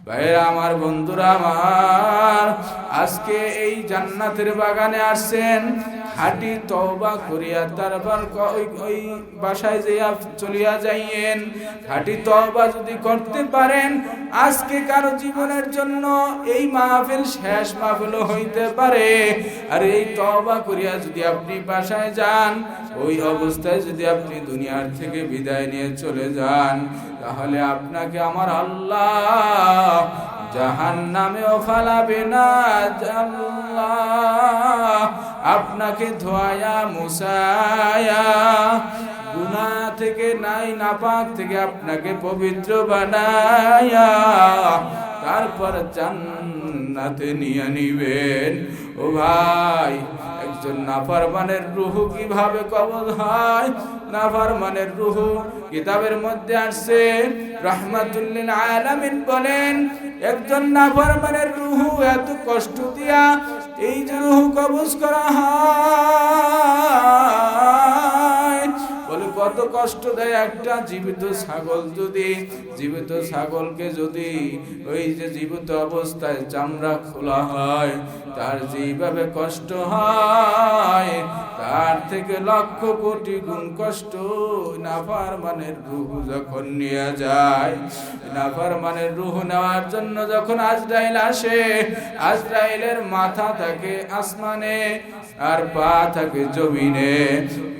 ভাইরা আমার, বন্ধুরা আমার, আজকে এই জান্নাতের বাগানে আসছেন, খাঁটি তওবা করিয়া তারপর ওই বাসায় যাইয়া চলিয়া যাইয়েন। খাঁটি তওবা যদি করতে পারেন, আজকে কারো জীবনের জন্য এই মাহফিল শেষ মাহফিল হইতে পারে। আর এই তওবা করিয়া যদি আপনি বাসায় যান, ওই অবস্থায় যদি আপনি দুনিয়ার থেকে বিদায় নিয়ে চলে যান, তাহলে আপনাকে আমার আল্লাহ জাহান্নামেও ফালাবে না। আল্লাহ আপনাকে ধোয়া মুছায়া গুনাহ থেকে নাপাক থেকে আপনাকে পবিত্র বানায়া তারপর জান্নাতে নিয়ে নিবেন। ও ভাই, একজন নাফরমানের রূহ কিভাবে কবজ হয়? নাফরমানের রূহ কিতাবের মধ্যে আসছে, রাহমাতুল লিল আলামিন বলেন, একজন নাফরমানের রূহ এত কষ্ট দিয়া এই যে রূহ কবজ করা হয়, বলে কত কষ্ট দেয়। একটা জীবিত ছাগলকে যদি ওই যে জীবিত অবস্থায় চামড়া খোলা হয়, তার যেভাবে কষ্ট হয়, তার থেকে লক্ষ কোটি গুণ কষ্ট নাফরমানের রূহ যখন নিয়ে যায়। নাফরমানের রূহ নেওয়ার জন্য যখন আজরাইল আসে, আজরাইলের মাথা থাকে আসমানে আর পা থাকে জমিনে।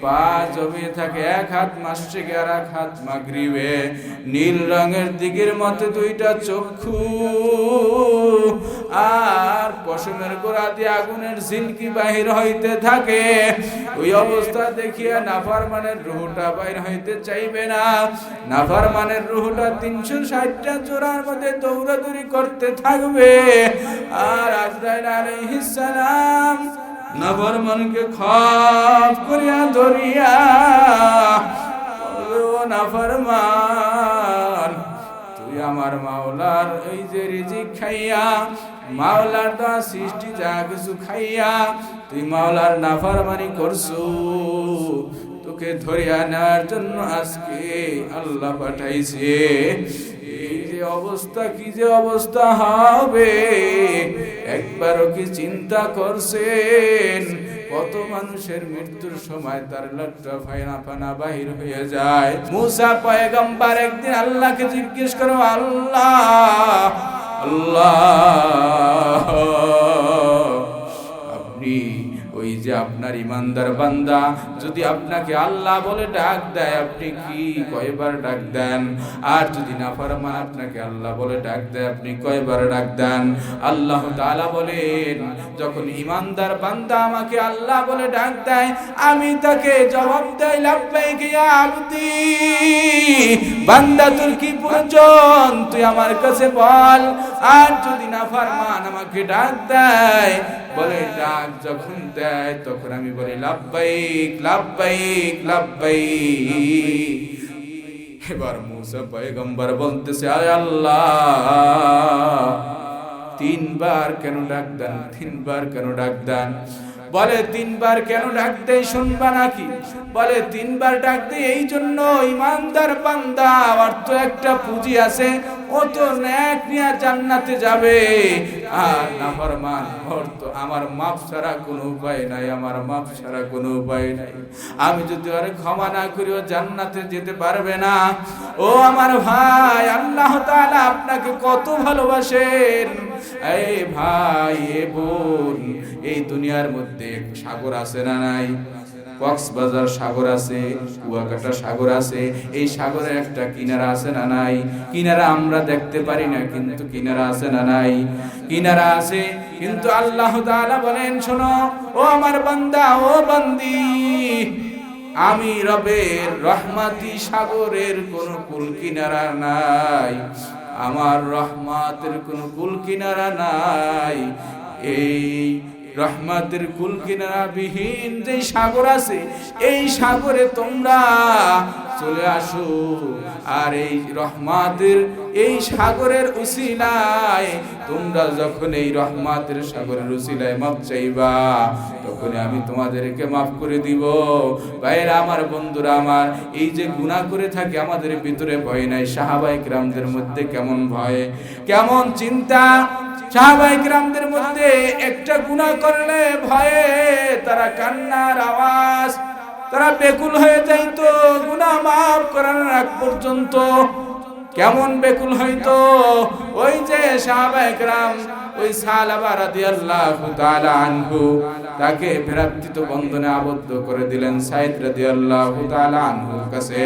পা জমিনে থাকে, এক হাত মাশরিকে আর এক হাত মাগরিবে। নীল রঙের দিকের মধ্যে দুইটা চক্ষু, আর পশমের গোড়া দিয়ে আগুনের ঝিলকি বাহির হইতে থাকে। ওই অবস্থা দেখিয়া নাফরমানের রূহটা বাইর হইতে চাইবে না। নাফরমানের রূহটা 360টা জোড়ার মধ্যে দৌড়াদৌড়ি করতে থাকবে। আর আজরাইল আলাইহিস সালাম নাফরমানকে খপ করিয়া ধরিয়া বলবে, ও নাফরমান, তুই আমার মাওলার এই যে রিজিক খাইয়া, মাওলার দা সৃষ্টি যা কিছু খাইয়া তুই মাওলার নাফরমানি করছু, তোকে ধরিয়া নেওয়ার জন্য আজকে আল্লাহ পাঠাইছে। এই যে অবস্থা, কি যে অবস্থা হবে, একবারও কি চিন্তা করছেন? কত মানুষের মৃত্যুর সময় তার লজ্জা ফানা বাহির হয়ে যায়। মুসা পয়গম্বর একদিন আল্লাহকে জিজ্ঞেস করো, আল্লাহ, আপনি ওই যে আপনার ইমানদার বান্দা যদি আপনাকে আল্লাহ বলে ডাক দেয়, আপনি কি কয়বার ডাক দেন? আর যদি নাফরমান আপনাকে আল্লাহ বলে ডাক দেয়, আপনি কয়বার ডাক দেন? আল্লাহ তাআলা বলেন, যখন ইমানদার বান্দা আমাকে আল্লাহ বলে ডাক দেয়, আমি তাকে জবাব দেই, লাব্বাইক ইয়া আবদি, বান্দা তোর কি প্রয়োজন তুই আমার কাছে বল। আর যদি নাফরমান আমাকে ডাক দেয়, বলে ডাক যখন দেয়, তখন আমি বলি লাব্বাইক লাব্বাইক লাব্বাইক। এবার মুসা পয়গম্বর বলতেছে, আয় আল্লাহ, 3 বার কেন ডাক দেন? 3 বার কেন ডাক দেন? বলে 3 বার কেন ডাক দেয় শুনবা নাকি? বলে 3 বার ডাক দেয় এই জন্য, ইমানদার বান্দা আর তো একটা পুঁজি আছে, ও তো নেক নিয়ে জান্নাতে যাবে। আর নাফরমান, ওর তো আমার মাফ ছাড়া কোনো উপায় নাই, আমার মাফ ছাড়া কোনো উপায় নাই। আমি যদি ওরে ক্ষমা না করি, ও জান্নাতে যেতে পারবে না। ও আমার ভাই, আল্লাহ তাআলা আপনাকে কত ভালোবাসেন। এই ভাই, এ বোন, এই দুনিয়ার মধ্যে সাগর আছে না নাই? কক্সবাজার সাগর আছে, কুয়াকাটা সাগর আছে। এই সাগরে একটা কিনারা আছে না নাই? কিনারা আমরা দেখতে পারি না, কিন্তু কিনারা আছে না নাই? কিনারা আছে। কিন্তু আল্লাহ তাআলা বলেন, শোনো ও আমার বান্দা, ও বান্দি, আমি রবের রহমতি সাগরের কোনো কুল কিনারা নাই, আমার রহমতের কোনো কুল কিনারা নাই। এই রহমতের কুল কিনারা বিহীন যে সাগর আছে, এই সাগরে তোমরা চলে আসো। আর এই রহমতের এই সাগরের উসিলায় তোমরা যখন এই রহমতের সাগরের উসিলায় মাফ চাইবা, তখন আমি তোমাদেরকে মাফ করে দিব। ভাইরা আমার, বন্ধুরা আমার, এই যে গুনাহ করে থাকে আমাদের ভিতরে ভয় নাই। সাহাবায়ে কিরামদের মধ্যে কেমন ভয়, কেমন চিন্তা। সাহাবায়ে কিরামদের মধ্যে একটা গুনাহ করলে ভয়ে তারা কান্নার আওয়াজ, তারা বেকুল হয়ে যাইতো গুনাহ মাফ করার আগ পর্যন্ত। কেমন বেকুল হইতো, ওই যে সাহাবায়ে কিরাম, ওই সাহাবা রাদিয়াল্লাহু তাআলা আনহু, তাকে ভ্রাতৃত্ব বন্ধনে আবদ্ধ করে দিলেন সাইদ রাদিয়াল্লাহু তাআলা আনহুর কাছে।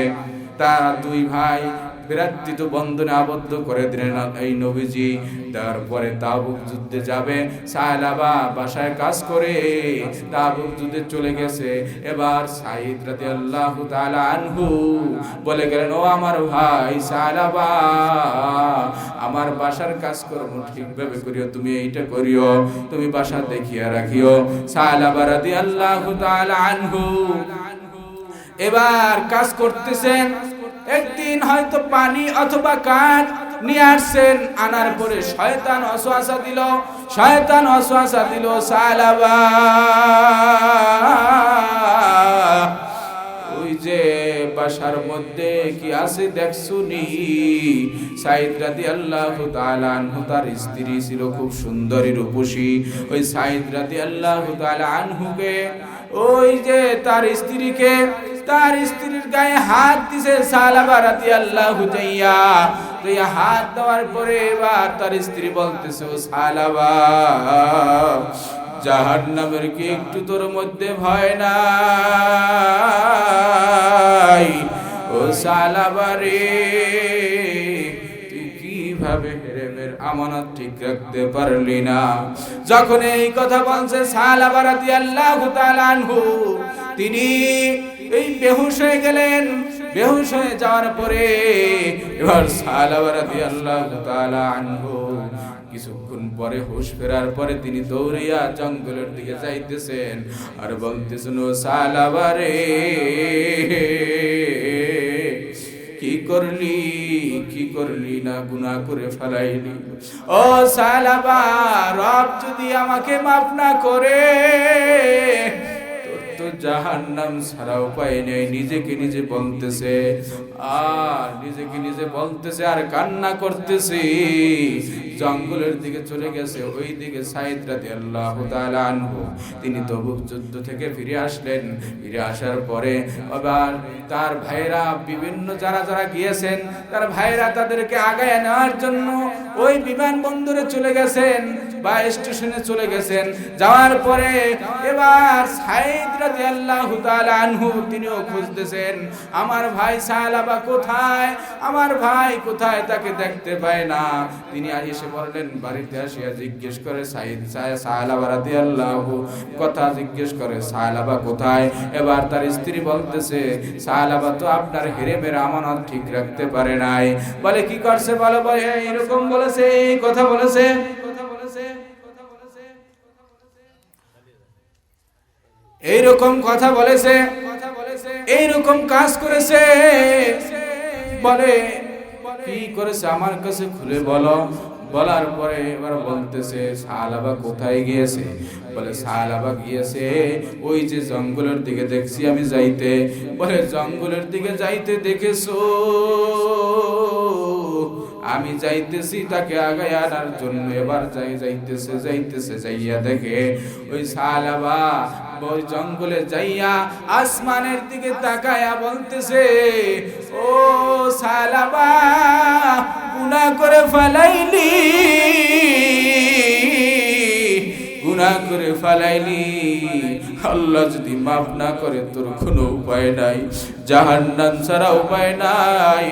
তারা দুই ভাই ভ্রাতৃত্ব বন্ধনে আবদ্ধ করে দিলেন এই নবীজি। তারপরে তাবুক যুদ্ধে যাবে, সাহাবা বাসায় কাজ করে তাবুক যুদ্ধে চলে গেছে। এবার সাইদ রাদিয়াল্লাহু তাআলা আনহু বলে গেলেন, ও আমার ভাই সাহাবা, আমার বাসার কাজকর্ম ঠিকভাবে করিও, তুমি এইটা করিও, তুমি বাসা দেখিয়া রাখিও। সাহাবা রাদিয়াল্লাহু তাআলা আনহু এবার কাজ করতেছেন। একদিন হয়তো পানি অথবা কাঠ নিয়ে আসছেন, আনার পরে শয়তান ওয়াসওয়াসা দিল সাহাবা, ওই যে বাসার মধ্যে কি আছে দেখছুনি? সাইদ রাদিয়াল্লাহু তাআলা আনহু, তার স্ত্রী ছিল খুব সুন্দরী রূপসী। ওই সাইদ রাদিয়াল্লাহু তাআলা আনহুকে, ওই যে তার স্ত্রীকে, তার স্ত্রীর গায়ে হাত দিছে সাহাবা রাদিয়াল্লাহু তাআলা। তো এই হাত দেওয়ার পরে এবার তার স্ত্রী বলতেছে, ও সাহাবা, জাহান্নামের কি একটু তোর মধ্যে ভয় নাই? ও সাহাবা রে, তুই কিভাবে হেরেমের আমানত ঠিক রাখতে পারলি না? যখন এই কথা বলছে সাহাবা রাদিয়াল্লাহু তাআলা আনহু, তিনি এই বেহুশ হয়ে গেলেন। বেহুশ হয়ে যাওয়ার পরে এবার সাহাবা রাদিয়াল্লাহু তাআলা আনহু কিছুক্ষণ পরে হুঁশ ফেরার পরে তিনি দৌড়িয়া জঙ্গলের দিকে যাইতেছেন আর বলতেছেন, ও সাহাবা রে, কি করলি না গুনাহ করে ফেলাইলি? ও সাহাবা, রব যদি আমাকে মাফ না করে তো জাহান্নাম ছাড়া উপায় নেই। নিজেকে নিজে বলতেছে আর কান্না করতেছে। জঙ্গলের দিকে চলে গেছে। ওই দিকে সাইদ রাদিয়াল্লাহু তাআলা আনহু তিনি তবুক যুদ্ধ থেকে ফিরে আসলেন। ফিরে আসার পরে আবার তার ভাইরা বিভিন্ন যারা গিয়েছেন, তার ভাইরা তাদেরকে আগায় নেওয়ার জন্য ওই বিমানবন্দরে চলে গেছেন বা স্টেশনে চলে গেছেন। যাওয়ার পরে এবার সাইদ রাদিয়াল্লাহু তাআলা আনহু তিনিও খুঁজতেছেন, আমার ভাই সাহাবা কোথায়, আমার ভাই কোথায়, তাকে দেখতে পায় না। তিনি এসে বললেন, বাড়িতে আসিয়া জিজ্ঞেস করে সাহাবা রাদিয়াল্লাহু কথা জিজ্ঞেস করে, সাহাবা কোথায়? এবার তার স্ত্রী বলতেছে, সাহাবা তো আপনার হেরেমের আমানত ঠিক রাখতে পারে নাই। বলে কি করছে? বলে এরকম বলেছে, এই কথা বলেছে। এইরকম কথা বলেছে, এইরকম কাজ করেছে। বলে কি করেছে আমার কাছে খুলে বলো। বলার পরে এবার বলতেছে, সাহাবা কোথায় গিয়েছে? বলে সাহাবা গিয়েছে ওই যে জঙ্গলের দিকে দেখছি আমি যাইতে। বলে জঙ্গলের দিকে যাইতে দেখেছো? আমি যাইতেছি তাকে আগায় আনার জন্য। এবার যাইতেছে যাইয়া দেখে ওই সাহাবা ওই জঙ্গলে যাইয়া আসমানের দিকে তাকায়া বলতেছে, ও সাহাবা, গুনাহ করে ফেলাইলি, আল্লাহ যদি মাফ না করে তোর কোনো উপায় নাই, জাহান্নাম ছাড়া উপায় নাই।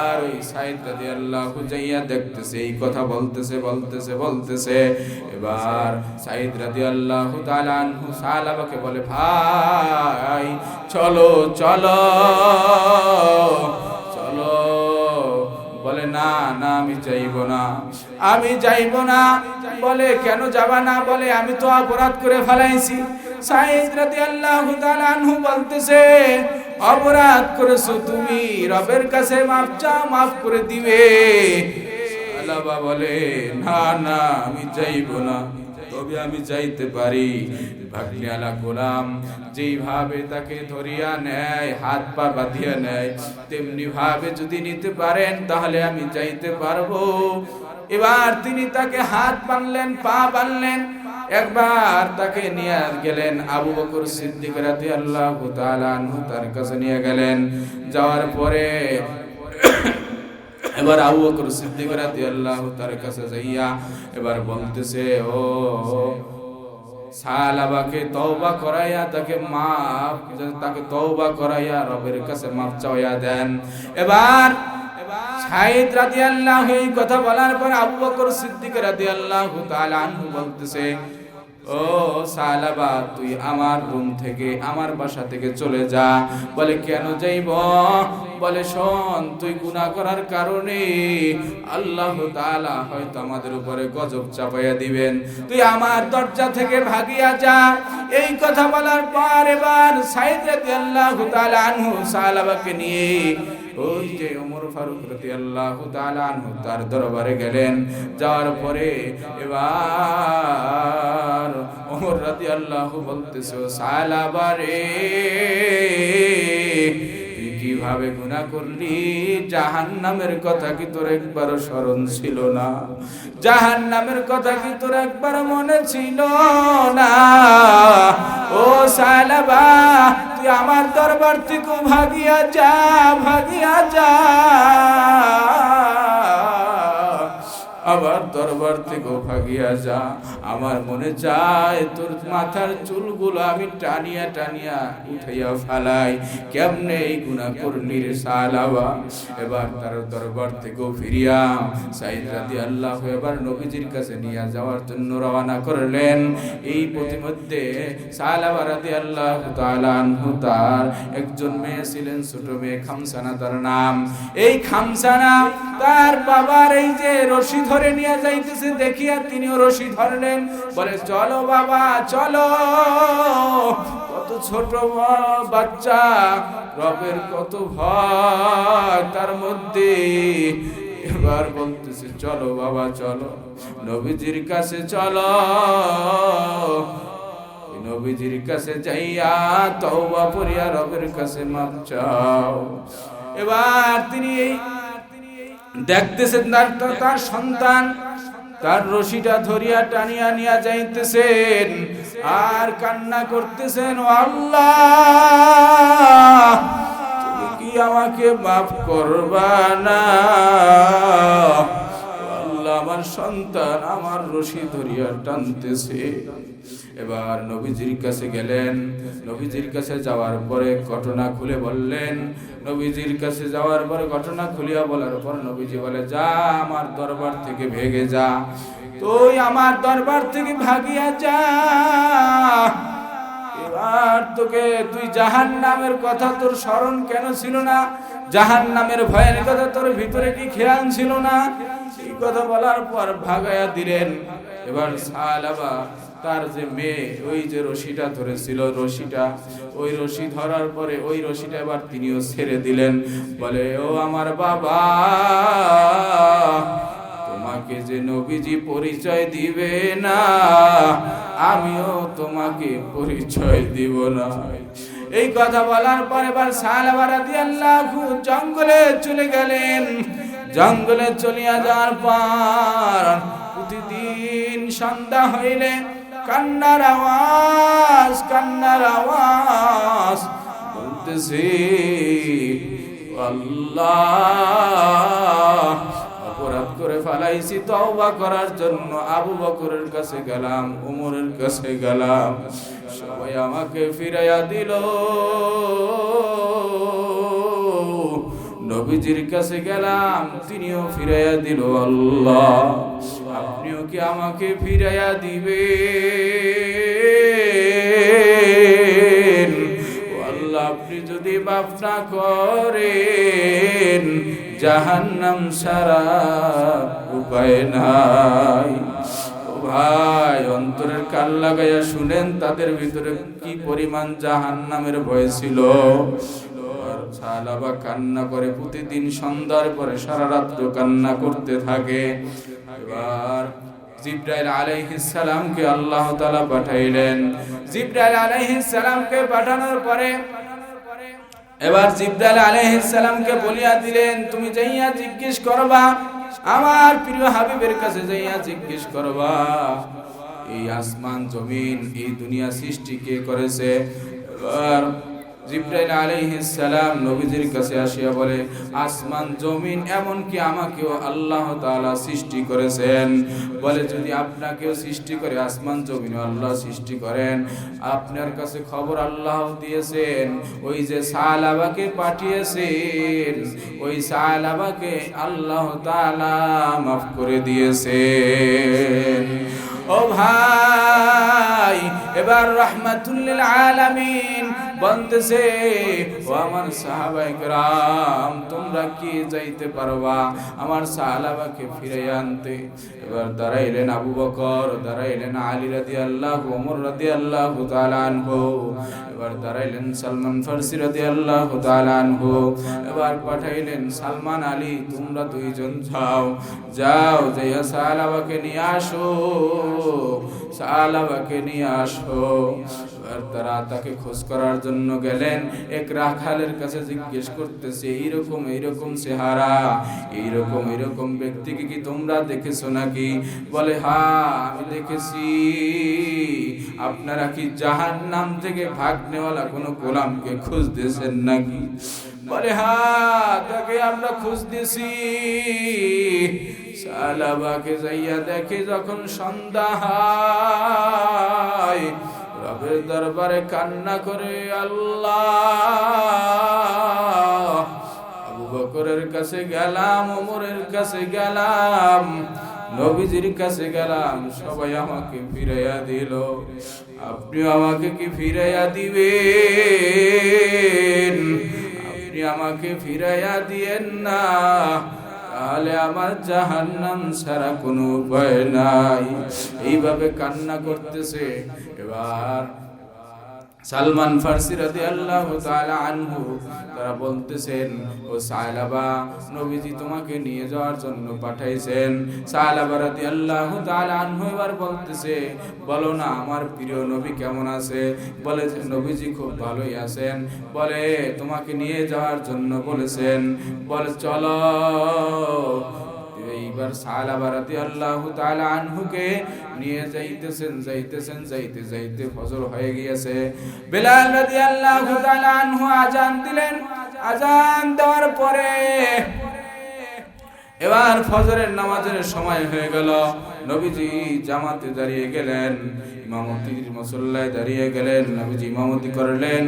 আর ওই সাইদ রাদিয়াল্লাহু যাইয়া দেখতেছে, এই কথা বলতেছে। এবার সাইদ রাদিয়াল্লাহু তাআলা আনহু সাহাবাকে বলে, ভাই চলো। বলে না আমি যাইব না। বলে কেন যাবা না? বলে আমি তো অপরাধ করে ফেলাইছি। সাইদ রাদিয়াল্লাহু তাআলা আনহু বলতেছে, ও অপরাধ করেছো তুমি, রবের কাছে মাফ চাও, মাফ করে দিবে। সালাবা বলে না না, আমি চাইবো না, তবে আমি চাইতে পারি। ভাগ্নিওয়ালা গোলাম যেইভাবে তাকে ধরিয়া নেয়, হাত পা বাঁধিয়া নেয়, তেমনি ভাবে যদি নিতে পারেন তাহলে আমি চাইতে পারবো। এবার তিনি তাকে হাত বাঁধলেন, পা বাঁধলেন, একবার তাকে নিয়ে গেলেন আবু বকর সিদ্দিক রাদিয়াল্লাহু তাআলা আনহু, তার কাছে নিয়ে গেলেন। যাওয়ার পরে এবার আবু বকর সিদ্দিক রাদিয়াল্লাহু তার কাছে যাইয়া এবার বলতেছে, ও সালাবাকে তওবা করাইয়া তাকে তওবা করাইয়া রবের কাছে মাফ চাওয়া দেন। এবার সাইদ রাদিয়াল্লাহু এই কথা বলার পর আবু বকর সিদ্দিক রাদিয়াল্লাহু তাআলা আনহু বলতেছে, ও সালাবা, তুই আমার রুম থেকে, আমার বাসা থেকে চলে যা। বলে কেন যাইব? বলে শোন, তুই গুনাহ করার কারণে আল্লাহ তাআলা হয়তো আমাদের উপরে গজব চাপাইয়া দিবেন, তুই আমার দরজা থেকে ভাগিয়া যা। এই কথা বলার পর এবার সাইদ রাদিয়াল্লাহু তাআলা আনহু সালাবাকে নিয়ে ওই যে ওমর ফারুক রাদিয়াল্লাহু তাআলা আনহু তার দরবারে গেলেন। যাওয়ার পরে এবার ওমর রাদিয়াল্লাহু বলতেছে, সালাবা রে, তুই কিভাবে গুনাহ করলি? জাহান্নামের কথা কি তোর একবারও স্মরণ ছিল না? জাহান্নামের কথা কি তোর একবার মনে ছিল না? ও সালাবা, তুই আমার দরবার থেকে ভাগিয়া যা, ভাগিয়া যা। আবার দরবার থেকে ভাগিয়া যা। আমার মনে চায় তোর মাথার চুলগুলো আমি টানিয়া টানিয়া উঠাইয়া ফেলাই। কেমনে এই গুনাহ করলি রে সালাবা? এবার তার দরবার থেকে ফিরিয়া সাইদ রাদিয়াল্লাহু এবার নবীজির কাছে নিয়ে যাওয়ার জন্য রওনা করলেন। এই প্রতিমধ্যে সালাবা রাদিয়াল্লাহু তাআলা আনহু তার একজন মেয়ে ছিলেন, ছোট মেয়ে, খামসানা তার নাম। এই খামসানা তার বাবার এই যে রশি ধরে নিয়ে যাইতেছে দেখিয়া তিনিও রশি ধরলেন। বলে চলো বাবা চলো। কত ছোট বাচ্চা, রবের কত ভয় তার মধ্যে। এবার বলতেছে চলো বাবা চলো, নবীজির কাছে চলো। নবীজির কাছে যাইয়া তওবা করিয়া রবের কাছে মাফ চাও। এবার তিনি দেখতেছেন তার সন্তান তার রশিটা ধরিয়া টানিয়া নিয়ে যাইতেছেন আর কান্না করতেছেন, ও আল্লাহ, তুমি কি আমাকে মাফ করবা না? আল্লাহ, আমার সন্তান আমার রশি ধরিয়া টানতেছে। এবার নবীজির কাছে গেলেন। নবীজির কাছে যাওয়ার পরে ঘটনা খুলে বললেন। নবীজির কাছে যাওয়ার পরে ঘটনা খুলিয়া বলার পর নবীজি বলে, যা আমার দরবার থেকে ভেগে যা, তুই আমার দরবার থেকে ভাগিয়া যা। এবার তোকে তুই জাহান্নামের কথা তোর স্মরণ কেন ছিল না? জাহান্নামের ভয়ের কথা তোর ভিতরে কি খেয়াল ছিল না? এই কথা বলার পর ভাগায়া দিলেন। এবার সালাবা তার যে মেয়ে ওই যে রশিটা ধরেছিল, ওই রশি ধরার পরে ওই রশিটা এবার তিনিও ছেড়ে দিলেন। বলে, ও আমার বাবা, তোমাকে যে নবীজি পরিচয় দিবে না, আমিও তোমাকে পরিচয় দিব না। এই কথা বলার পর এবার সালাবা রাদিয়াল্লাহু জঙ্গলে চলে গেলেন। জঙ্গলে চলিয়া যাওয়ার পর প্রতিদিন সন্ধ্যা হইলে কান্নার আওয়াজ বলতেছে, আল্লাহ, অপরাধ করে ফেলাইছি, তওবা করার জন্য আবু বকরের কাছে গেলাম, ওমরের কাছে গেলাম, সবাই আমাকে ফিরাইয়া দিল। নবীজির কাছে গেলাম, তিনিও ফিরাইয়া দিল। আল্লাহ, আপনিও কি আমাকে ফিরাইয়া দিবেন? আল্লাহ, আপনি যদি মাফ না করেন, জাহান্নাম ছাড়া উপায় নাই। ও ভাই, অন্তরের কান লাগাইয়া শুনেন তাদের ভিতরে কি পরিমাণ জাহান্নামের ভয় ছিল। সাহাবা কান্না করে, প্রতিদিন সন্ধ্যার পরে সারা রাত কান্না করতে থাকে। এবার জিবরাইল আলাইহিস সালামকে আল্লাহ তাআলা পাঠাইলেন। জিবরাইল আলাইহিস সালামকে পাঠানোর পরে এবার জিবরাইল আলাইহিস সালামকে বলিয়া দিলেন, তুমি যাইয়া জিজ্ঞেস করবা, আমার প্রিয় হাবিবের কাছে যাইয়া জিজ্ঞেস করবা, এই আসমান জমিন এই দুনিয়া সৃষ্টি কে করেছে। এবার জিবরাইল আলাইহিস সালাম নবীজির কাছে আসিয়া বলে, আসমান জমিন এমনকি আমাকেও আল্লাহ তাআলা সৃষ্টি করেছেন। বলে, যদি আপনাকেও সৃষ্টি করে আসমান জমিন আল্লাহ সৃষ্টি করেন, আপনার কাছে খবর আল্লাহ দিয়েছেন, ওই যে সাহাবাকে পাঠিয়েছেন ওই সাহাবাকে আল্লাহ তাআলা মাফ করে দিয়েছেন। ও ভাই, এবার রাহমাতুল লিল আলামিন বলতেছে, ও আমার সাহাবায়ে কেরাম, তোমরা কি যাইতে পারবা আমার সাহাবাকে ফিরে আনতে? এবার দাঁড়াইলেন আবু বকর, দাঁড়াইলেন আলী রাদিয়াল্লাহু, ওমর রাদিয়াল্লাহু তাআলা আনহু, এবার দাঁড়াইলেন সালমান ফারসি রাদিয়াল্লাহু তাআলা আনহু, এবার পাঠাইলেন সালমান আলী, তোমরা দুইজন যাও, যাও যাইয়া সাহাবাকে নিয়ে আসো, সাহাবাকে নিয়ে আসো। এবার তারা তাকে খোঁজ করার জন্য গেলেন। এক রাখালের কাছে জিজ্ঞেস করতেছে, এইরকম চেহারা, এইরকম ব্যক্তিকে কি তোমরা দেখেছো নাকি? বলে, হ্যাঁ আমি দেখেছি। আপনারা কি জাহান্নাম থেকে ভাগ নেওয়ালা কোনো গোলামকে খুঁজতেছেন নাকি? বলে, হ্যাঁ তাকে আমরা খুঁজতেছি। সাহাবাকে যাইয়া দেখে যখন সন্ধ্যা হয়, রবের দরবারে কান্না করে, আল্লাহ, আবু বকরের কাছে গেলাম, ওমরের কাছে গেলাম, নবীজির কাছে গেলাম, সবাই আমাকে ফিরাইয়া দিল, আপনি আমাকে কি ফিরাইয়া দিবেন? আপনি আমাকে ফিরাইয়া দিয়েন না, তাহলে আমার জাহান্নাম ছাড়া কোনো উপায় নাই। এইভাবে কান্না করতেছে। এবার সালমান ফারসি রাদিয়াল্লাহু তাআলা আনহু তারা বলতেছেন, ও সাহাবা, নবীজি তোমাকে নিয়ে যাওয়ার জন্য পাঠাইছেন। সাহাবা রাদিয়াল্লাহু তাআলা আনহু এবার বলতেছে, বলো না আমার প্রিয় নবী কেমন আছে? বলে, নবীজি খুব ভালোই আছেন। বলে, তোমাকে নিয়ে যাওয়ার জন্য বলেছেন। বলে, চলো। এইবার সাহাবা রাদিয়াল্লাহু তাআলা আনহুকে নিয়ে যাইতে ফজর হয়ে গিয়েছে। বেলাল রাদিয়াল্লাহু তাআলা আনহু আযান দিলেন। আযান দেওয়ার পরে এবার ফজরের নামাজের সময় হয়ে গেল। নবীজি জামাতে দাঁড়িয়ে গেলেন, ইমামতির মুসল্লায় দাঁড়িয়ে গেলেন, নবীজি ইমামতি করলেন।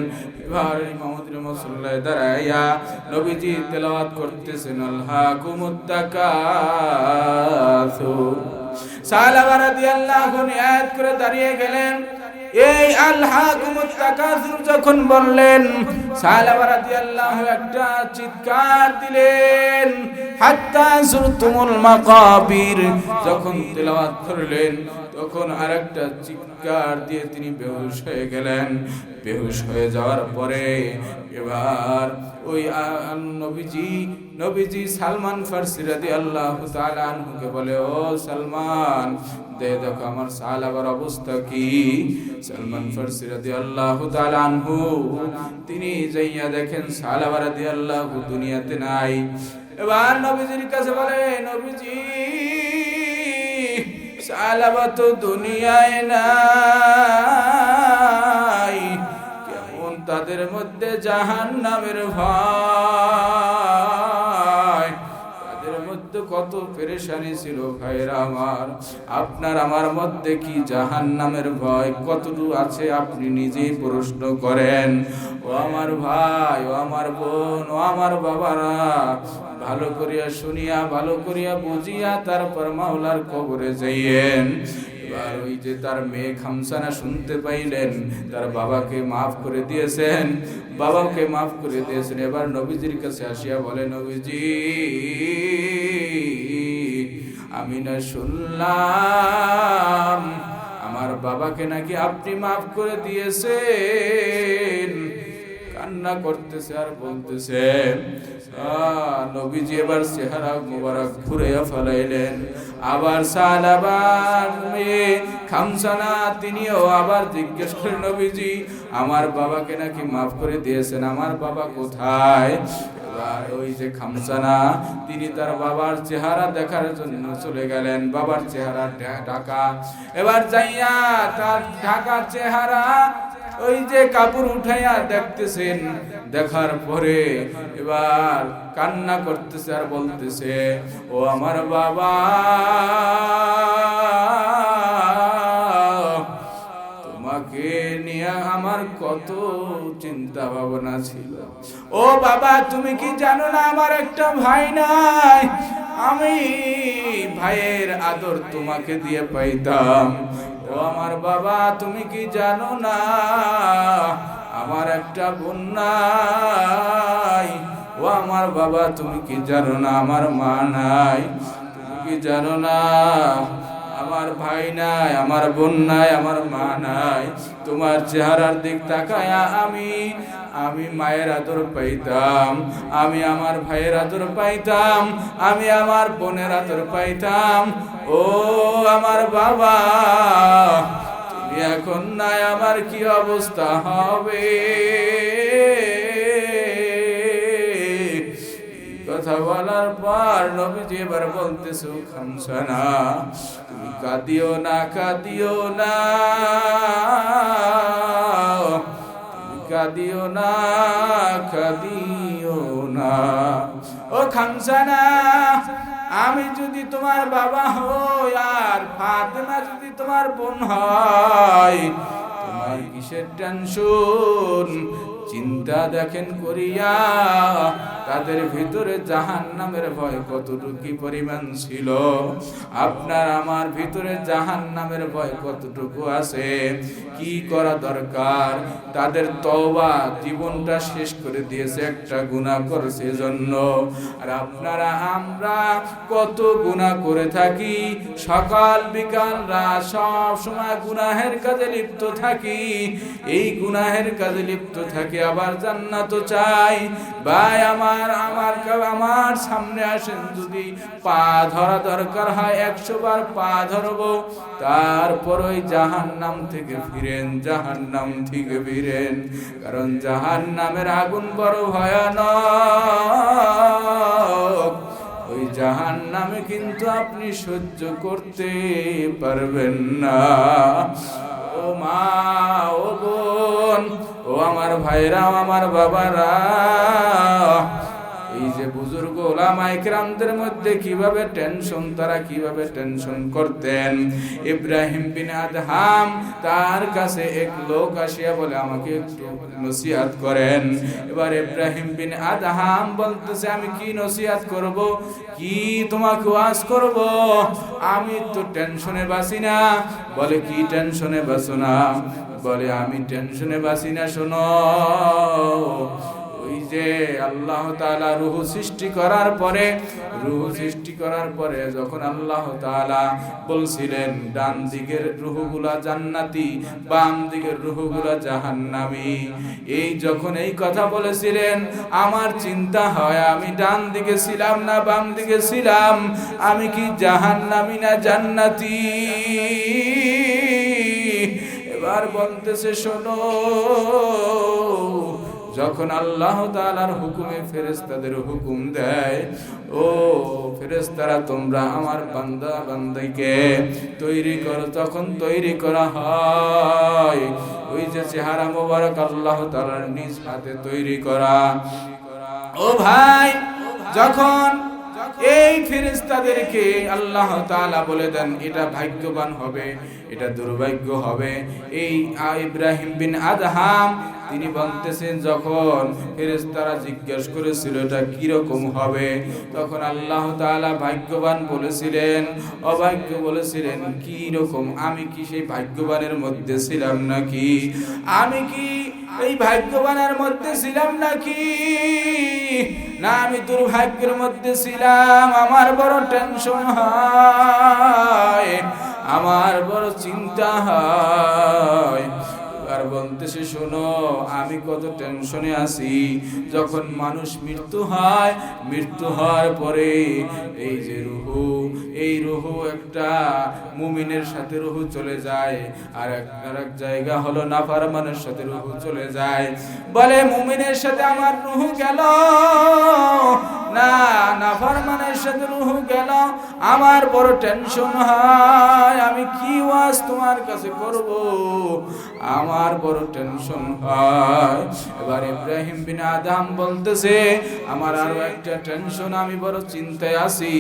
এবার ইমামতির মুসল্লায় দাঁড়াইয়া নবীজি তেলাওয়াত করতেছেন, আলহাকুমুত তাকাসুর। সাহাবা রাদিয়াল্লাহু আনহু আয়াত করে দাঁড়িয়ে গেলেন। এই আলহাকুমুত তাকাসুর যখন বললেন, সাহাবা রাদিয়াল্লাহু একটা চিৎকার দিলেন, হাত্তা যুরতুমুল মাকাবির। যখন তেলাওয়াত করলেন তখন আরেকটা চিৎকার দিয়ে তিনি বেহুশ হয়ে গেলেন। বেহুশ হয়ে যাওয়ার পরে এবার ওই নবীজি সালমান ফারসি রাদিয়াল্লাহু তাআলা আনহুকে বলে, ও সালমান, দেখো আমার সাহাবার অবস্থা কি। সালমান ফারসি রাদিয়াল্লাহু তাআলা আনহু তিনি যাইয়া দেখেন সাহাবা রাদিয়াল্লাহু দুনিয়াতে নাই। এবার নবীজির কাছে বলে, নবীজি, সাহাবা তো দুনিয়ায় নাই, কেমন তাদের মধ্যে জাহান্নামের ভয়, তাদের মধ্যে কত পেরেশানি ছিল। ভাইরা আমার, আপনার আমার মধ্যে কি জাহান্নামের ভয় কতটুকু আছে আপনি নিজেই প্রশ্ন করেন। ও আমার ভাই, ও আমার বোন, ও আমার বাবারা, ভালো করিয়া শুনিয়া, ভালো করিয়া বুঝিয়া তারপর মাওলার কবরে যাইয়েন। এবার ওই যে তার মেয়ে খামসানা শুনতে পাইলেন, তার বাবাকে মাফ করে দিয়েছেন, বাবাকে মাফ করে দিয়েছেন। এবার নবীজির কাছে আসিয়া বলে, নবীজি, আমি না শুনলাম আমার বাবাকে নাকি আপনি মাফ করে দিয়েছেন। কান্না করতেছে আর বলতেছে। নবীজি এবার চেহারা মোবারক ঘুরাইয়া ফেলাইলেন। আবার সালাবার মেয়ে খামসানা তিনিও আবার জিজ্ঞেস করেন, নবীজি আমার বাবাকে নাকি মাফ করে দিয়েছেন, আমার বাবা কোথায়? ওই যে খামসানা তিনি তার বাবার চেহারা দেখার জন্য চলে গেলেন। বাবার চেহারা ঢাকা, এবার যাইয়া তার ঢাকা চেহারা ওই যে কাপড় উঠাইয়া দেখতেছেন। দেখার পরে এবার কান্না করতেছে আর বলতেছে, ও আমার বাবা, তোমাকে নিয়ে আমার কত চিন্তা ভাবনা ছিল। ও বাবা, তুমি কি জানো না আমার একটা ভাই নাই? আমি ভাইয়ের আদর তোমাকে দিয়ে পাইতাম। ও আমার বাবা, তুমি কি জানো না আমার একটা বোন নাই? ও আমার বাবা, তুমি কি জানো না আমার মা নাই? তুমি কি জানো না আমার ভাই নাই, আমার বোন নাই, আমার মা নাই? তোমার চেহারার দিক তাকায়া আমি মায়ের আদর পাইতাম, আমি আমার ভাইয়ের আদর পাইতাম, আমি আমার বোনের আদর পাইতাম। ও আমার বাবা, তুমি এখন নাই, আমার কি অবস্থা হবে? কথা বলার পর নবীজি এবার বলতেছো, খামসানা তুমি কাঁদিও না, কাঁদিও না, তুমি কাঁদিও না, কাঁদিও না। ও খামসানা, আমি যদি তোমার বাবা হই আর ফাতেমা যদি তোমার বোন হয়, তোমার কিসের টেনশন? চিন্তা দেখেন করিয়া তাদের ভিতরে জাহান্নামের ভয় কতটুকু পরিমাণ ছিল, আপনার আমার ভিতরে জাহান্নামের ভয় কতটুকু আছে। কি করা দরকার? তাদের তওবা জীবনটা শেষ করে দিয়েছে একটা গুনাহ করছে জন্য। আর আপনারা আমরা কত গুনাহ করে থাকি, সকাল বিকাল রাত সব সময় গুনাহের কাজে লিপ্ত থাকি। এই গুনাহের কাজে লিপ্ত থাকি, আবার জান্নাত চাই। ভাই আমার সামনে আসেন, যদি পা ধরা দরকার হয় 100 বার পা ধরবো, তারপর ওই জাহান্নাম থেকে ফিরেন, জাহান্নাম থেকে ফিরেন। কারণ জাহান্নামের আগুন বড় ভয়ানক। ওই জাহান্নামে কিন্তু আপনি সহ্য করতে পারবেন না। ও মা, ও বোন, ও আমার ভাইরা, আমার বাবারা, এই যে বুজুর্গ ওলামায়ে কেরামদের মধ্যে কিভাবে টেনশন, তারা কিভাবে টেনশন করতেন। ইব্রাহিম বিন আদহাম, তার কাছে এক লোক আসিয়া বলে, আমাকে একটু নসিহত করেন। এবার ইব্রাহিম বিন আদহাম বলতেছে, আমি কি নসিহত করব, কি তোমাকে ওয়াজ করব? আমি তো টেনশনে বাঁচি না। বলে, কি টেনশনে বাঁচো না? বলে, আমি টেনশনে বাঁচি না, শোনো। ওই যে আল্লাহ তাআলা রূহ সৃষ্টি করার পরে যখন আল্লাহ তাআলা বলছিলেন ডান দিকের রূহগুলা জান্নাতি, বাম দিকের রূহগুলা জাহান্নামী, এই যখন এই কথা বলেছিলেন, আমার চিন্তা হয় আমি ডান দিকে ছিলাম না বাম দিকে ছিলাম, আমি কি জাহান্নামী না জান্নাতি? এবার বলতেছে, শোনো, যখন আল্লাহ তাআলার হুকুমে ফেরেশতাদের হুকুম দেয়, ও ফেরেশতারা তোমরা আমার বান্দা বান্দাকে তৈরি করো, তখন তৈরি করা হয় ওই যে চেহারা মোবারক আল্লাহ তাআলার নিজ হাতে তৈরি করা। ও ভাই, যখন এই ফেরেশতাদেরকে আল্লাহ তাআলা বলে দেন এটা ভাগ্যবান হবে, এটা দুর্ভাগ্য হবে। এই ইব্রাহিম বিন আদহাম তিনি বলতেছেন, যখন ফেরেশতারা জিজ্ঞেস করেছিল এটা কি রকম হবে, তখন আল্লাহ তাআলা ভাগ্যবান বলেছিলেন, অভাগ্য বলেছিলেন। কি রকম? আমি কি সেই ভাগ্যবানের মধ্যে ছিলাম নাকি? আমি কি এই ভাগ্যবানের মধ্যে ছিলাম নাকি? না, আমি দুর্ভাগ্যের মধ্যে ছিলাম। আমার বড় টেনশন হয়, আমার বড় চিন্তা হয়। আর বলতেছে, শোনো আমি কত টেনশনে আছি। যখন মানুষ মৃত্যু হয়, মৃত্যু হওয়ার পরে এই যে রুহু, এই রুহু একটা মুমিনের সাথে রুহু চলে যায়, আর এক জায়গা হলো নাফরমানের সাথে রুহু চলে যায়। বলে মুমিনের সাথে আমার রুহু গেল না, নাফরমানের সাথে রুহু গেল, আমার বড় টেনশন হয়, আমি কি ওয়াজ তোমার কাছে করব, আমার বড় টেনশন হয়। এবার ইব্রাহিম বিন আদম বলতেছে, আমার আরো একটা টেনশন, আমি বড় চিন্তায় আছি।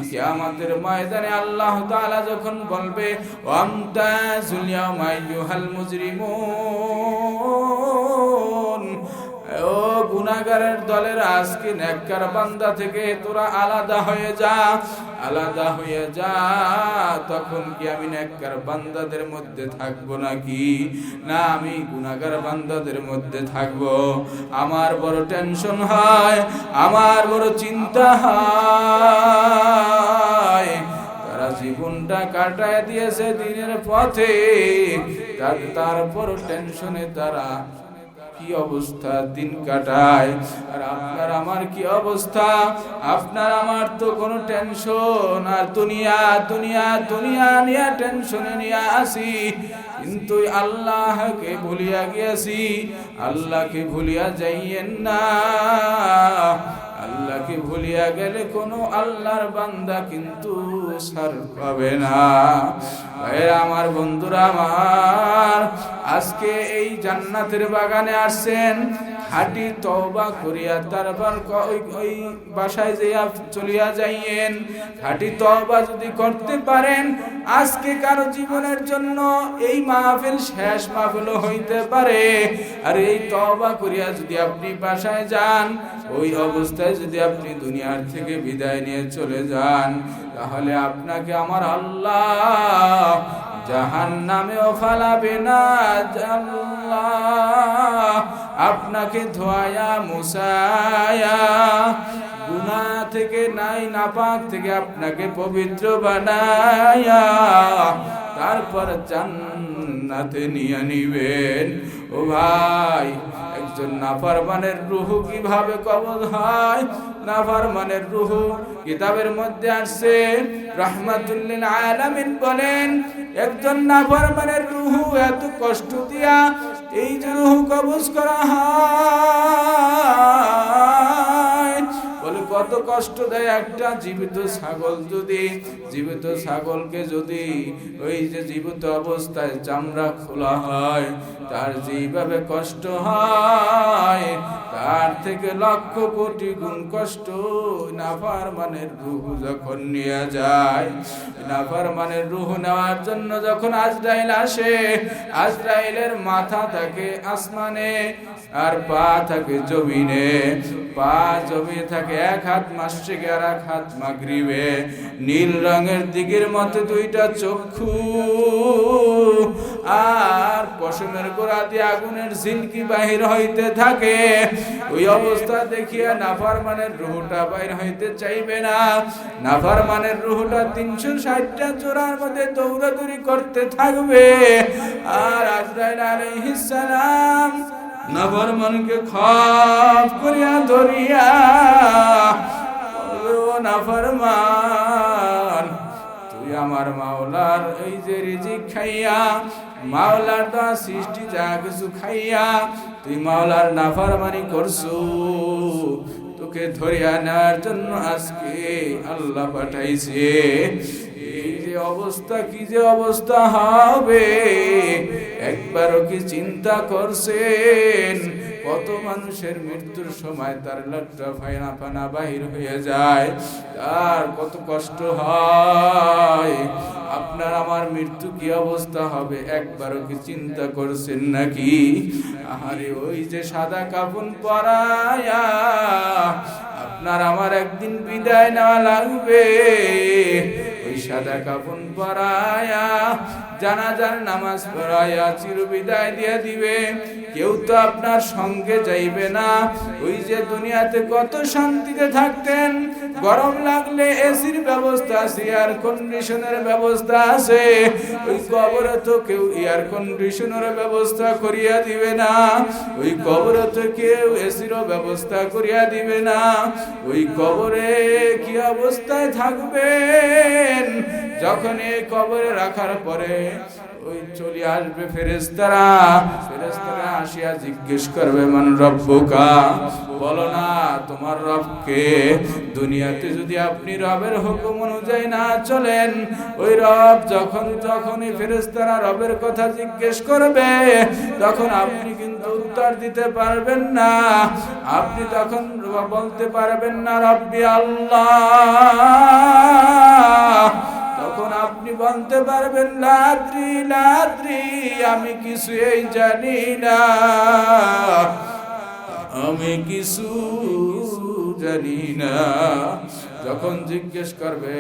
কিয়ামতের ময়দানে আল্লাহ তাআলা যখন বলবে, ওয়ামতাজুল ইয়াওমা আইয়ুহাল মুজরিমুন, ও গুনাহগারের দলের, আজকে নেককার বান্দা থেকে তোরা আলাদা হয়ে যা, আলাদা হয়ে যা। তখন কি আমি নেককার বান্দাদের মধ্যে থাকবো নাকি? না, আমি গুনাহগার বান্দাদের মধ্যে থাকবো। আমার বড় টেনশন হয়, আমার বড় চিন্তা হয়। তারা জীবনটা কাটায় দিয়েছে দিনের পথে, তারপর টেনশনে তারা কি অবস্থা দিন কাটায়। আর আপনার আমার কি অবস্থা? আপনার আমার তো কোনো টেনশন, আর দুনিয়া দুনিয়া দুনিয়া নিয়ে টেনশনে নিয়ে আসি, কিন্তু আল্লাহকে ভুলিয়া গিয়েছি। আল্লাহকে ভুলিয়া যাইয়েন না, আল্লাহকে ভুলিয়া গেলে কোনো আল্লাহর বান্দা কিন্তু ছাড় পাবে না। ভাইরা আমার, বন্ধুরা আমার, আজকে এই জান্নাতের বাগানে আসছেন, খাঁটি তওবা করিয়া তারপর ওই বাসায় যাইয়া চলিয়া যাইয়েন। খাঁটি তওবা যদি করতে পারেন, আজকে কারো জীবনের জন্য এই মাহফিল শেষ মাহফিল হইতে পারে। আর এই তওবা করিয়া যদি আপনি বাসায় যান, ওই অবস্থায় যদি আপনি দুনিয়ার থেকে বিদায় নিয়ে চলে যান, তাহলে আপনাকে আমার আল্লাহ জাহান্নামেও ফালাবে না। আল্লাহ আপনাকে ধোয়া মুছায়া, গুনাহ থেকে নাই নাপাক থেকে আপনাকে পবিত্র বানায়া তারপর জান্নাতে নিয়ে নিবেন। ও ভাই, একজন নাফরমানের রূহ কিভাবে কবজ হয়? নাফরমানের রূহ কিতাবের মধ্যে আসছে, রাহমাতুল লিল আলামিন বলেন, একজন নাফরমানের রূহ এত কষ্ট দিয়া এই যে রূহ কবজ করা হয়, বলে কত কষ্ট দেয়। একটা জীবিত ছাগল, যদি জীবিত ছাগলকে যদি ওই যে জীবিত অবস্থায় চামড়া খোলা হয়, তার যেভাবে কষ্ট হয়, তার থেকে লক্ষ কোটি গুণ কষ্ট নাফরমানের রূহ যখন নিয়ে যায়। নাফরমানের রূহ নেওয়ার জন্য যখন আজরাইল আসে, আজরাইলের মাথা থাকে আসমানে আর পা থাকে জমিনে। পা জমি থাকে, এক হাত মাশরিকে আর এক হাত মাগরিবে। নীল রঙের দিকের মতো দুইটা চক্ষু, আর পশমের গোড়া দিয়ে আগুনের ঝিলকি বাহির হইতে থাকে। ওই অবস্থা দেখিয়া নাফরমানের রূহটা বাইর হইতে চাইবে না। নাফরমানের রূহটা 360টা জোড়ার মধ্যে দৌড়াদৌড়ি করতে থাকবে। আর আজরাইল আলাইহিস সালাম নাফরমানকে খপ করিয়া ধরিয়া, ও নাফরমান, তুই আমার মাওলার এই যে রিজিক খাইয়া, মাওলার দা সৃষ্টি যা কিছু খাইয়া তুই মাওলার নাফরমানি করছু, তোকে ধরিয়া নেওয়ার জন্য আজকে আল্লাহ পাঠাইছে। এই যে অবস্থা, কি যে অবস্থা হবে, একবারও কি চিন্তা করছেন? কত মানুষের মৃত্যুর সময় তার লজ্জা ফায়না ফানা বাহির হয়ে যায়, তার কত কষ্ট হয়। আপনার আমার মৃত্যু কি অবস্থা হবে, একবারও কি চিন্তা করছেন নাকি? আরে ওই যে সাদা কাফন পরায়া আপনার আমার একদিন বিদায় নেওয়া লাগবে। ওই সাদা কাফন পরায়া জানাজার নামাজ পড়ায়া চির বিদায় দিয়ে দিবে। কেউ তো আপনার সঙ্গে যাইবে না। ওই যে দুনিয়াতে কত শান্তিতে থাকতেন, গরম লাগলে এসির ব্যবস্থা আছে, এয়ার কন্ডিশনের ব্যবস্থা আছে। ওই কবরে তো কেউ এয়ার কন্ডিশনের ব্যবস্থা করিয়া দিবে না, ওই কবরে তো কেউ এসিরও ব্যবস্থা করিয়া দিবে না। ওই কবরে কি অবস্থায় থাকবেন? যখন এই কবরে রাখার পরে ওই চলে আসবে ফেরেশতারা, ফেরেশতারা আসিয়া জিজ্ঞেস করবে মান রব্বুকা, বলো না তোমার রবকে। দুনিয়াতে যদি আপনি রবের হুকুম অনুযায়ী না চলেন, ওই রব যখনই ফেরেশতারা রবের কথা জিজ্ঞেস করবে, তখন আপনি কিন্তু উত্তর দিতে পারবেন না। আপনি তখন বলতে পারবেন না রব্বি আল্লাহ, তখন আপনি বলতে পারবেন লাদ্রি লাদ্রি, আমি কিছুই জানি না, আমি কিছু জানি না। যখন জিজ্ঞেস করবে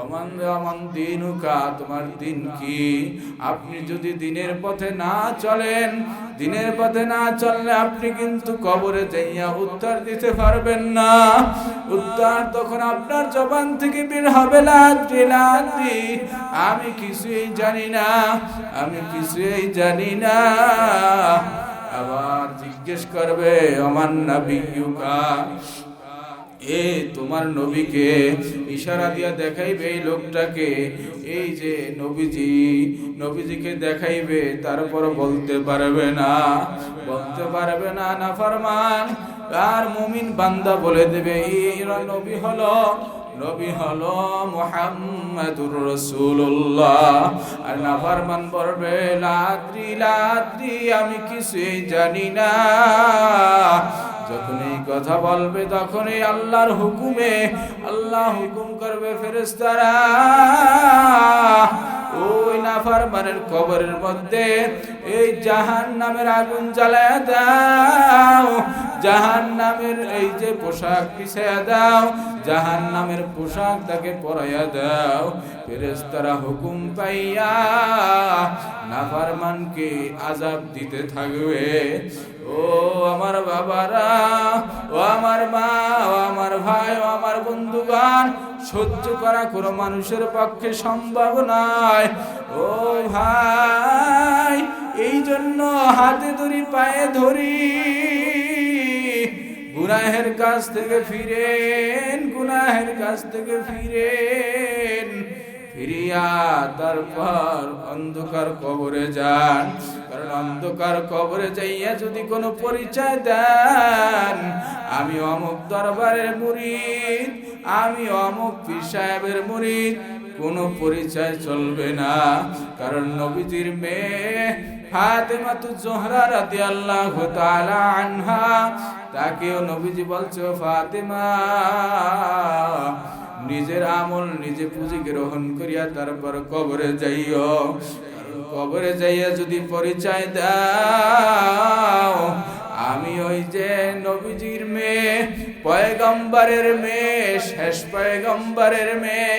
অমান দিনুকা, তোমার দিন কি? আপনি যদি দিনের পথে না চলেন, দিনের পথে না চললে আপনি কিন্তু কবরে যাইয়া উত্তর দিতে পারবেন না। উত্তর তখন আপনার জবান থেকে বের হবে লাদ্রি লাদ্রি, আমি কিছুই জানি না, আমি কিছুই জানি না। আবার জিজ্ঞেস করবে অমান নবিয়ুকা, এ তোমার নবীকে ইশারা দিয়া দেখাইবে এই লোকটাকে, এই যে নবীজিকে দেখাইবে, তারপর বলতে পারবে না, বলতে পারবে না নাফরমান। আর মুমিন বান্দা বলে দেবে এরা নবী হলো মুহাম্মাদুর রাসূলুল্লাহ। আর নাফরমান বলবে লাদ্রি লাদ্রি, আমি কিছুই জানি না। যখন এই কথা বলবে, তখনই আল্লাহর হুকুমে আল্লাহ হুকুম করবে ফেরেশতারা ওই নাফরমানের কবরের মধ্যে এই জাহান্নামের আগুন জ্বালায়া দাও, জাহান্নামের এই যে পোশাক পিছায়া দাও, জাহান্নামের পোশাক তাকে পরাইয়া দাও। ফেরেশতারা হুকুম পাইয়া নাফরমানকে আযাব দিতে থাকবে। ও আমার বাবারা, ও আমার মা, ও আমার ভাই, ও আমার বন্ধুগণ, সহ্য করা কোনো মানুষের পক্ষে সম্ভব নয়। ও ভাই, এই জন্য হাতে ধরি পায়ে ধরি, গুনাহের কাছ থেকে ফিরেন, গুনাহের কাছ থেকে ফিরেন, ফিরিয়া তারপর অন্ধকার কবরে যান। কারণ অন্ধকার কবরে যাইয়া যদি কোনো পরিচয় দেন, আমি অমুক দরবারের মুরিদ, আমি অমুক পীর সাহেবের মুরিদ, কোনো পরিচয় চলবে না। কারণ নবীজির মেয়ে ফাতেমাতুজ জোহরা রাদিয়াল্লাহু তাআলা আনহা, তাকেও নবীজি বলছে ফাতেমা, নিজের আমল নিজে পুঁজি গ্রহণ করিয়া তারপর কবরে যাইও। কবরে যাইয়া যদি পরিচয় দাও আমি ওই যে নবীজির মেয়ে, পয়গম্বরের মেয়ে, শেষ পয়গম্বরের মেয়ে,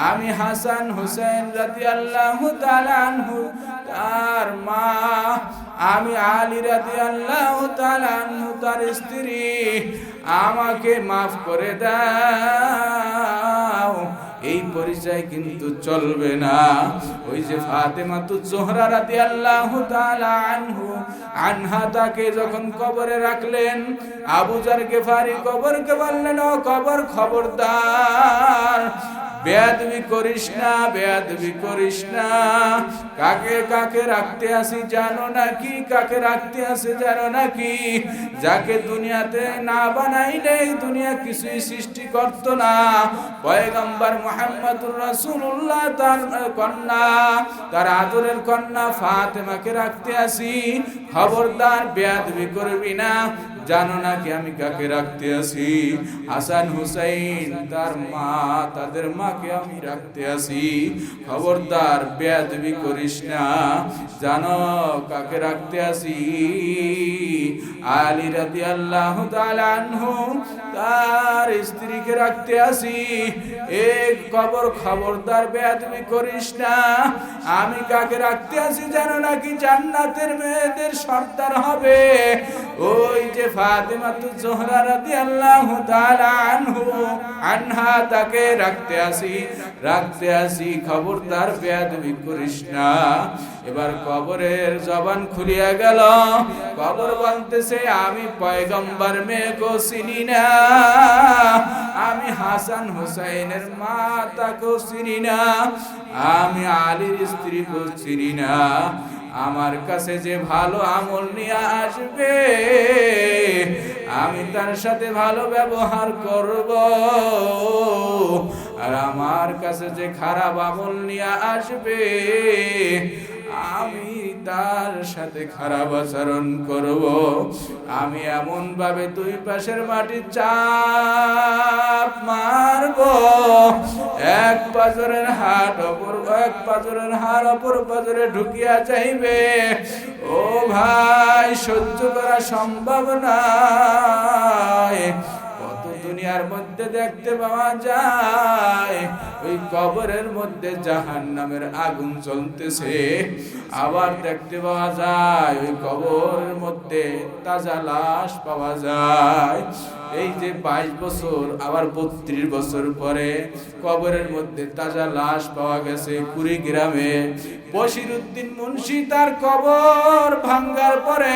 আমি হাসান হুসাইন রাদিয়াল্লাহু তাআলা আনহু তার মা, আমি আলী রাদিয়াল্লাহু তাআলা আনহু তার স্ত্রী, আমাকে মাফ করে দাও। এই পরিচয় কিন্তু চলবে না। ওই যে ফাতেমাতুজ জোহরা রাদিয়াল্লাহু তাআলা আনহা, তাকে যখন কবরে রাখলেন, আবু জার গিফারি কবরকে বললেন, ও কবর খবরদার, বেয়াদবি করিস না, বেয়াদবি করিস না। কাকে কাকে রাখতে আসি জানো নাকি? কাকে রাখতে আসে জানো নাকি? যাকে দুনিয়াতে না বানাইলে দুনিয়া কিছুই সৃষ্টি করত না। পয়গম্বর মুহাম্মদুর রাসূলুল্লাহ তার কন্যা, তার আদরের কন্যা ফাতেমাকে রাখতে আসি। খবরদার বেয়াদবি করবি না। জানো নাকি আমি কাকে রাখতে আসি? হাসান হুসাইন তার মা, তাদের মাকে আমি রাখতে আসি। খবরদার বেয়াদবি করিস না। জানো কাকে রাখতে আসি? আলী রাদিয়াল্লাহু তাআলা আনহু তার স্ত্রীকে রাখতে আসি। এক কবর খবরদার বেয়াদবি করিস না। আমি কাকে রাখতে আসি জানো নাকি? জান্নাতের মেয়েদের সর্দার হবে ওই যে ফাতেমাতুজ জোহরা রাদিয়াল্লাহু তাআলা আনহা তাকে রাখতে আসি খবরদার বেয়াদবি করিস না। এবার কবরের জবান খুলিয়া গেল, কবর বলতেছে আমি পয়গম্বর মেয়েকে চিনি না, আমি হাসান হুসাইনের মাতাকে চিনি না, আমি আলীর স্ত্রীকে চিনি না। আমার কাছে যে ভালো আমল নিয়ে আসবে আমি তার সাথে ভালো ব্যবহার করব, আর আমার কাছে যে খারাপ আমল নিয়ে আসবে আমি তার সাথে খারাপ আচরণ করব। আমি এমন ভাবে দুই পাশের মাটি চাপ মারব, এক পাজরের হাড় অপর পাজরে ঢুকিয়া যাইবে। ও ভাই, সহ্য করা সম্ভব নয়। কত দুনিয়ার মধ্যে দেখতে পাওয়া যায় ওই কবরের মধ্যে জাহান্নামের আগুন জ্বলতেছে, আবার দেখতে পাওয়া যায় ওই কবরের মধ্যে তাজা লাশ পাওয়া যায়। এই যে 22 বছর আবার 32 বছর পরে কবরের মধ্যে তাজা লাশ পাওয়া গেছে কুড়িগ্রামে। বশিরউদ্দিন মুন্সি তার কবর ভাঙ্গার পরে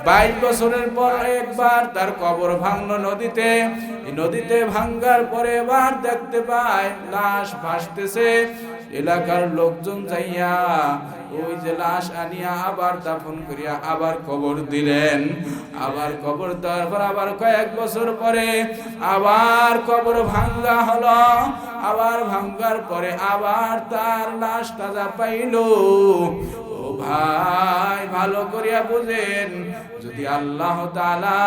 22 বছরের পর একবার তার কবর ভাঙলো নদীতে। নদীতে ভাঙ্গার পরে এবার দেখতে পায় লাশ ভাসতেছে। এলাকার লোকজন যাইয়া ওই যে লাশ আনিয়া আবার দাফন করিয়া আবার কবর দিলেন। আবার কবর দেওয়ার পর আবার কয়েক বছর পরে আবার কবর ভাঙ্গা হলো। আবার ভাঙ্গার পরে আবার তার লাশ তাজা পাইল। ও ভাই, ভালো করিয়া বুঝেন, যদি আল্লাহ তাআলা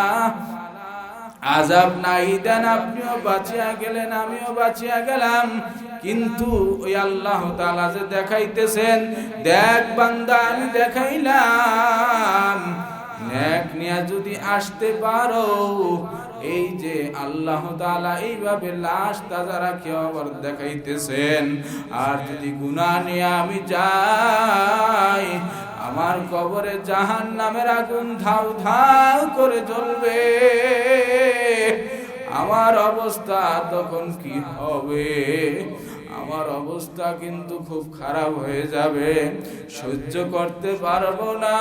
আযাব নাই দেন আপনিও বাঁচিয়া গেলেন, আমিও বাঁচিয়া গেলাম। কিন্তু ওই আল্লাহ তাআলা যে দেখাইতেছেন, দেখ বান্দা আমি দেখাইলাম, নেক নিয়া যদি আসতে পারো, এই যে আল্লাহ তাআলা এইভাবে লাশ তাজা রাখি আবার দেখাইতেছেন। আর যদি গুনাহ নিয়ে আমি যাই, আমার কবরে জাহান্নামের আগুন ধাউ ধাউ করে জ্বলবে। আমার অবস্থা তখন কি হবে? আমার অবস্থা কিন্তু খুব খারাপ হয়ে যাবে, সহ্য করতে পারবো না।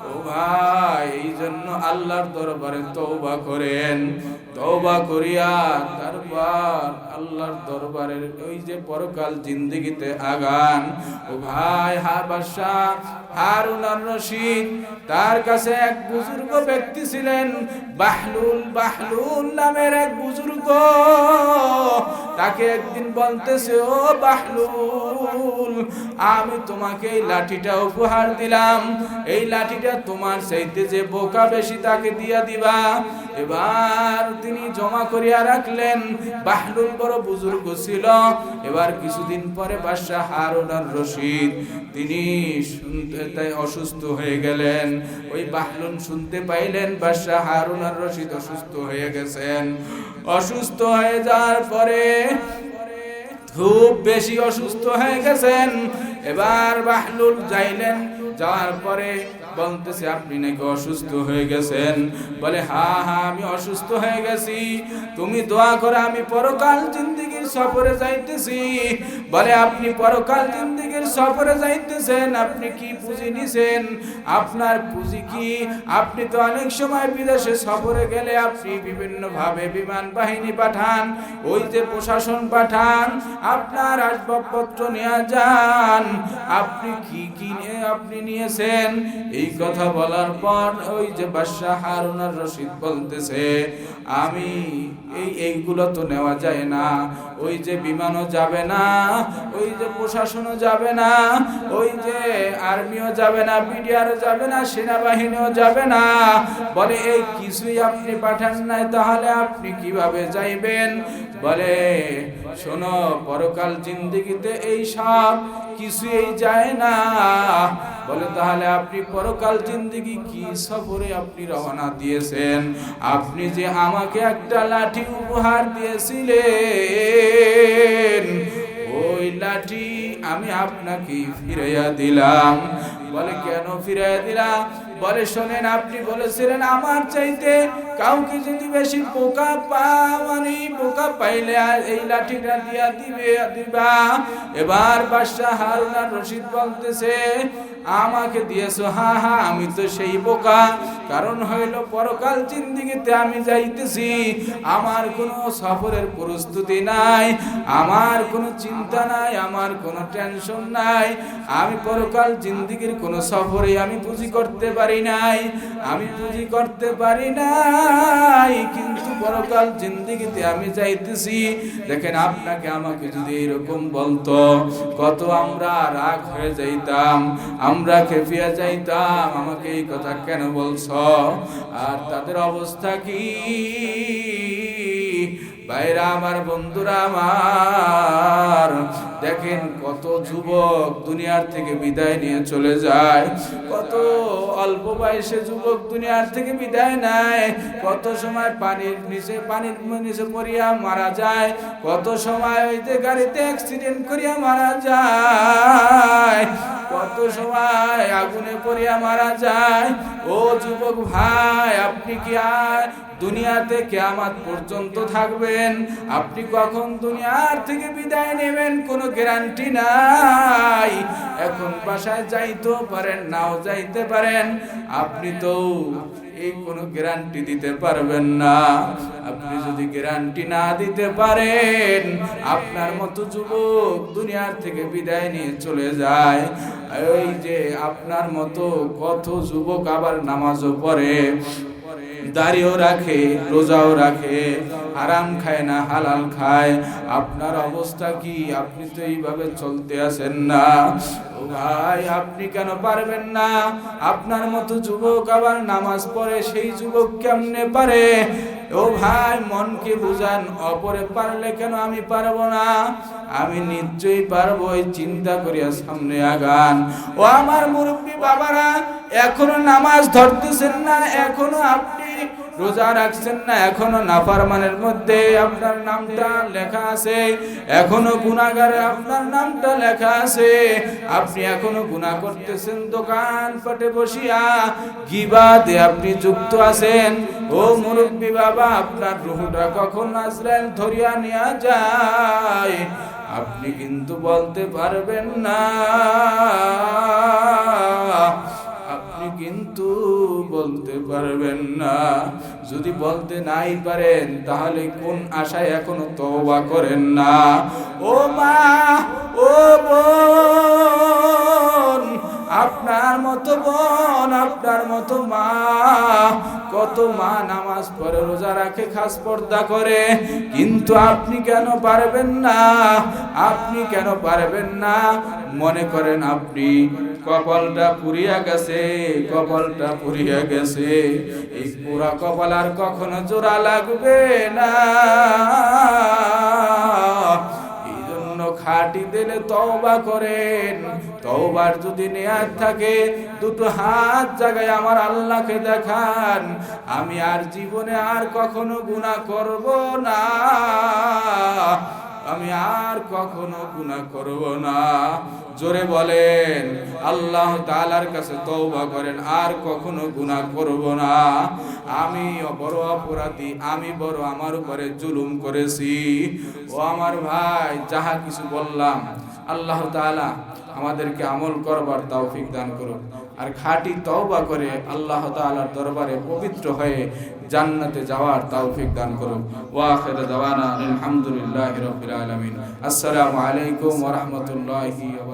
ও ভাই, এই জন্য আল্লাহর দরবারে তওবা করেন। তওবা করিয়া তারপর আল্লাহর দরবারের ওই যে পরকাল জিন্দেগিতে আগান। ও ভাই, বাদশাহ হারুন আর রশিদ, তার কাছে এক বুজুর্গ ব্যক্তি ছিলেন, বাহলুল নামের এক বুজুর্গ। তাকে একদিন বলতেছে, ও বাহলুল, আমি তোমাকে এই লাঠিটা উপহার দিলাম, এই লাঠিটা তোমার চাইতে যে বোকা বেশি তাকে দিয়া দিবা। এবার তিনি জমা করিয়া রাখলেন। বাহলুল বড় বুজুর্গ ছিল। এবার কিছুদিন পরে বাদশাহ হারুন আর রশিদ তিনি তাই অসুস্থ হয়ে গেলেন। ওই বাহলুল শুনতে পাইলেন বাদশাহ হারুন আর রশিদ অসুস্থ হয়ে গেছেন। অসুস্থ হয়ে যাওয়ার পরে, খুব বেশি অসুস্থ হয়ে গেছেন। এবার বাহলুল যাইলেন, যাওয়ার পরে বলতেছে, আপনি নাকি অসুস্থ হয়ে গেছেন? বলে, হ্যাঁ আমি অসুস্থ হয়ে গেছি, তুমি দোয়া করে আমি পরকাল জিন্দেগির সফরে যাইতেছি। বলে, আপনি পরকাল জিন্দেগির সফরে যাইতেছেন, আপনি কি পুঁজি নিছেন? আপনার পুঁজি কি? আপনি তো অনেক সময় বিদেশে সফরে গেলে আপনি বিভিন্ন ভাবে বিমান বাহিনী পাঠান, ওই যে প্রশাসন পাঠান, আপনার আসবাবপত্র নিয়ে যান, আপনি কি কি আপনি নিয়েছেন? এই কথা বলার পর ওই যে বাদশাহ হারুন আর রশিদ বলতেছে, আমি এইগুলো তো নেওয়া যায় না, ওই যে বিমানও যাবে না, ওই যে প্রশাসনও যাবে না, ওই যে আর্মিও যাবে না, বিডিআরও যাবে না, সেনাবাহিনীও যাবে না। বলে, এই কিছুই আপনি পাঠান নাই, তাহলে আপনি কিভাবে যাইবেন? বলে, শোনো, পরকাল জিন্দেগিতে এই সব কিছুই যায় না। বলে, তাহলে আপনি পরকাল জিন্দেগি কি সফরে আপনি রওনা দিয়েছেন? আপনি যে আমাকে একটা লাঠি উপহার দিয়েছিলেন, ওই লাঠি আমি আপনাকে ফিরাইয়া দিলাম। বলে, কেন ফিরাইয়া দিলাম? বলে শোনেন, আপনি বলেছিলেন আমার চাইতে কাউকে যদি বেশি পোকা পোকা পাইলে এই লাঠিটা দিবা। এবার বাদশাহ হারুন আর রশিদ বলতেছে, আমাকে দিয়েছো? হ্যাঁ হ্যাঁ, আমি তো সেই পোকা। কারণ হইল পরকাল জিন্দেগিতে আমি যাইতেছি, আমার কোনো সফরের প্রস্তুতি নাই, আমার কোনো চিন্তা নাই, আমার কোনো টেনশন নাই। আমি পরকাল জিন্দেগির কোনো সফরে আমি পুঁজি করতে পারি নাই, আমি পুঁজি করতে পারি নাই, কিন্তু পরকাল জিন্দেগিতে আমি যাইতেছি। দেখেন, আপনাকে আমাকে যদি এরকম বলতো, কত আমরা রাগ হয়ে যাইতাম, আমরা খেপিয়া যাইতাম। আমাকে এই কথা কেন বলছো? আর তাদের অবস্থা কি? ভাইরা আমার, বন্ধুরা আমার, দেখেন কত যুবক দুনিয়ার থেকে বিদায় নিয়ে চলে যায়, কত অল্প বয়সে যুবক দুনিয়ার থেকে বিদায় নেয়, কত সময় পানির নিচে পড়িয়া মারা যায়, কত সময় ওই যে গাড়িতে অ্যাক্সিডেন্ট করিয়া মারা যায়, কত সময় আগুনে পড়িয়া মারা যায়। ও যুবক ভাই, আপনি কি আর দুনিয়াতে কিয়ামত পর্যন্ত থাকবেন? আপনি কখন দুনিয়ার থেকে বিদায় নেবেন কোনো গ্যারান্টি নাই। এখন বাসায় যাইতেও পারেন, নাও যাইতে পারেন, আপনি তো এই কোনো গ্যারান্টি দিতে পারবেন না। আপনি যদি গ্যারান্টি না দিতে পারেন, আপনার মতো যুবক দুনিয়ার থেকে বিদায় নিয়ে চলে যায়। এই যে আপনার মতো কত যুবক আবার নামাজও পড়ে, দাড়িও রাখে, রোজাও রাখে, হারাম খায় না হালাল খায়। আপনার অবস্থা কি? আপনি তো এইভাবে চলতে আছেন না। ও ভাই, আপনি কেন পারবেন না? আপনার মতো যুবক আবার নামাজ পড়ে, সেই যুবক কেমনে পারে? ও ভাই, মনকে বুঝান, অপরে পারলে কেন আমি পারবো না? আমি নিশ্চয়ই পারবো, এই চিন্তা করিয়া সামনে আগান। ও আমার মুরব্বী বাবারা, এখনো নামাজ ধরতেছেন না, এখনো আপনি রোজা রাখছেন না, এখনো নাফরমানের মধ্যে আপনার নামটা লেখা আছে, এখনো গুনাহগারে আপনার নামটা লেখা আছে। আপনি এখনো গুনাহ করতেছেন, দোকান পাটে বসিয়া গীবাতে আপনি যুক্ত আছেন। ও মুরব্বী বাবা, আপনার রূহটা কখন আজরাইল ধরিয়া নিয়ে যায় আপনি কিন্তু বলতে পারবেন না, আপনি কিন্তু বলতে পারবেন না। যদি বলতে নাই পারেন, তাহলে কোন আশায় এখনো তওবা করেন না? ও মা, ও বোন, আপনার মতো বোন, আপনার মতো মা, কত মা নামাজ পড়ে, রোজা রাখে, খাস পর্দা করে, কিন্তু আপনি কেন পারবেন না? আপনি কেন পারবেন না? মনে করেন আপনি কপালটা পুড়িয়া গেছে, কপালটা পুড়িয়া গেছে, এই পুরা কপাল আর কখনো জোড়া লাগবে না। এই জন্য খাঁটি দিলে তওবা করেন। তওবার যদি নিয়ত থাকে, দুটো হাত জাগায় আমার আল্লাহকে দেখান, আমি আর জীবনে আর কখনো গুনাহ করব না, আমি আর কখনো গুনাহ করব না। জোরে বলেন, আল্লাহ তাআলার কাছে তওবা করেন, আর কখনো গুনাহ করব না। আমি বড় অপরাধী, আমি বড় আমার উপরে জুলুম করেছি। ও আমার ভাই, যাহা কিছু বললাম, আল্লাহ তাআলা আমাদেরকে আমল করবার তৌফিক দান করুন, আর খাঁটি তওবা করে আল্লাহ তাআলার দরবারে পবিত্র হয়ে জান্নাতে যাওয়ার তৌফিক দান করুন। ওয়া আখিরু দাওয়ানা আলহামদুলিল্লাহি রাব্বিল আলামিন। আসসালামু আলাইকুম ওয়া রাহমাতুল্লাহি ওয়া